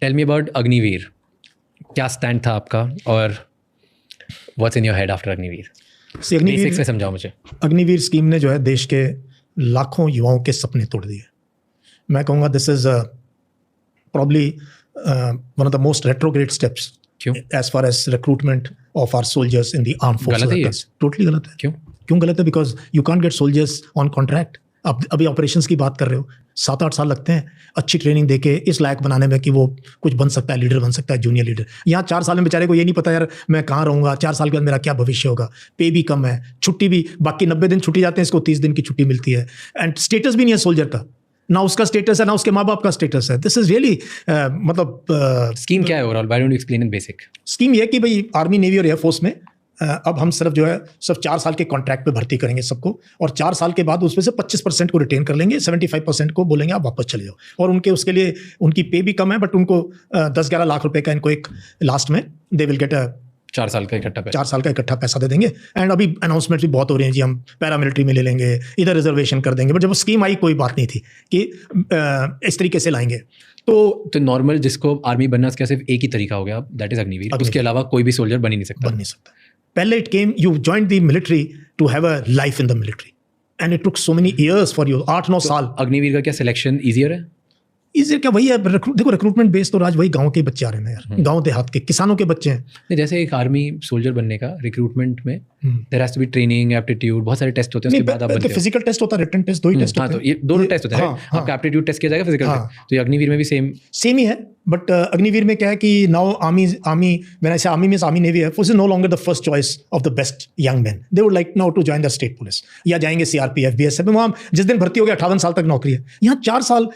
Tell me about Agniveer, क्या stand था आपका और what's in your head after Agniveer? Basics में समझाओ मुझे। अग्निवीर स्कीम ने जो है देश के लाखों युवाओं के सपने तोड़ दिए। मैं कहूँगा this is probably one of the most retrograde steps as far as recruitment of our soldiers in the arm forces. Totally गलत है। क्यों गलत है? Because you can't get soldiers on contract. अब अभी ऑपरेशंस की बात कर रहे हो, 7-8 साल लगते हैं अच्छी ट्रेनिंग देके इस लायक बनाने में कि वो कुछ बन सकता है, लीडर बन सकता है, जूनियर लीडर। यहाँ 4 साल में बेचारे को ये नहीं पता यार मैं कहाँ रहूँगा, 4 साल के बाद मेरा क्या भविष्य होगा। पे भी कम है, छुट्टी भी बाकी 90 दिन छुट्टी जाते हैं, इसको 30 दिन की छुट्टी मिलती है, एंड स्टेटस भी नहीं है सोल्जर का, ना उसका स्टेटस है ना उसके माँ बाप का स्टेटस है। दिस इज रियली मतलब स्कीम क्या है overall? Why don't you explain in basic? Scheme ये कि भाई आर्मी, नेवी और एयरफोर्स में अब हम सिर्फ जो है सिर्फ 4 साल के कॉन्ट्रैक्ट पे भर्ती करेंगे सबको, और 4 साल के बाद उसमें से 25% को रिटेन कर लेंगे, 75% को बोलेंगे आप वापस चले जाओ। और उनके उसके लिए उनकी पे भी कम है, बट उनको 10-11 लाख रुपए का इनको एक लास्ट में दे विल गेट 4 साल का इकट्ठा पैसा दे देंगे। एंड अभी अनाउंसमेंट भी बहुत हो रही है जी, हम पैरामिलिट्री में ले लेंगे, इधर रिजर्वेशन कर देंगे, बट जब वो स्कीम आई कोई बात नहीं थी कि इस तरीके से लाएंगे। तो नॉर्मल जिसको आर्मी बनना उसका सिर्फ एक ही तरीका हो गया, दैट इज अग्निवीर। उसके अलावा कोई भी सोल्जर बन ही नहीं सकता। पहले it came, you joined the military to have a life in the military, and it took so many years for you, 8-9 साल। अग्निवीर का क्या सिलेक्शन ईजियर है? इजियर क्या, वही है। देखो रिक्रूटमेंट बेस तो राज वही गांव के बच्चे आ रहे हैं यार, गांव देहात के किसानों के बच्चे हैं। नहीं, जैसे एक आर्मी सोल्जर बनने का रिक्रूटमेंट में there has to be training, aptitude, बहुत सारे टेस्ट होते हैं, उसके बाद आप बनते हो। फिजिकल टेस्ट होता है, रिटन टेस्ट, 2 ही टेस्ट होते हैं। तो ये दोनों टेस्ट होते हैं। आपका एप्टीट्यूड टेस्ट किया जाएगा, फिजिकल टेस्ट। तो ये अग्निवीर में भी सेम ही है। बट अग्निवीर में क्या है कि now army when I say army means army navy है, this is no longer the first choice of the best young man. They would like now to join the state police, या जाएंगे CRPF, BSF में। वहाँ जिस दिन भर्ती हो गया 58 साल तक नौकरी है। यहाँ 4 साल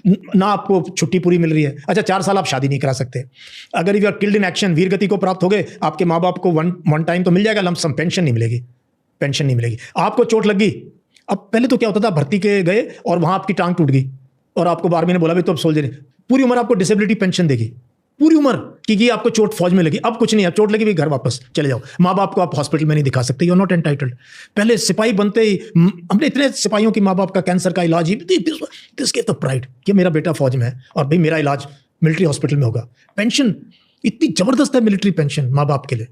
ना आपको छुट्टी पूरी मिल रही है। अच्छा, 4 साल आप शादी नहीं करा सकते। अगर you are killed in action, वीर गति को प्राप्त हो गए, आपके माँ बाप को वन टाइम तो मिल जाएगा लंप सम, पेंशन नहीं मिलेगी। आपको चोट लग गई, अब पहले तो क्या होता था, भर्ती के गए और वहां आपकी टांग टूट गई और आपको आर्मी ने बोला भाई तो अब सोल्जर, पूरी उम्र आपको डिसेबिलिटी पेंशन देगी, पूरी उम्र, क्योंकि आपको चोट फौज में लगी। अब कुछ नहीं है, चोट लगी भी घर वापस चले जाओ। माँ बाप को आप हॉस्पिटल में नहीं दिखा सकते, यू आर नॉट एंटाइटल्ड। पहले सिपाही बनते ही हमने इतने सिपाहियों की माँ बाप का कैंसर का इलाज, दिस गिव द प्राइड कि मेरा बेटा फौज में है और भाई मेरा इलाज मिलिट्री हॉस्पिटल में होगा। पेंशन इतनी जबरदस्त है मिलिट्री पेंशन माँ बाप के लिए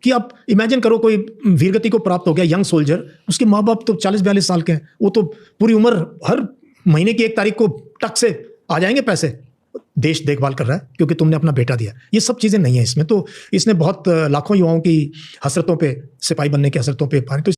कि आप इमेजिन करो, कोई वीरगति को प्राप्त हो गया यंग सोल्जर, उसके माँ बाप तो 40-42 साल के हैं, वो तो पूरी उम्र हर महीने की 1 तारीख को टक से आ जाएंगे पैसे। देश देखभाल कर रहा है क्योंकि तुमने अपना बेटा दिया। ये सब चीज़ें नहीं है इसमें। तो इसने बहुत लाखों युवाओं की हसरतों पे, सिपाही बनने की हसरतों पे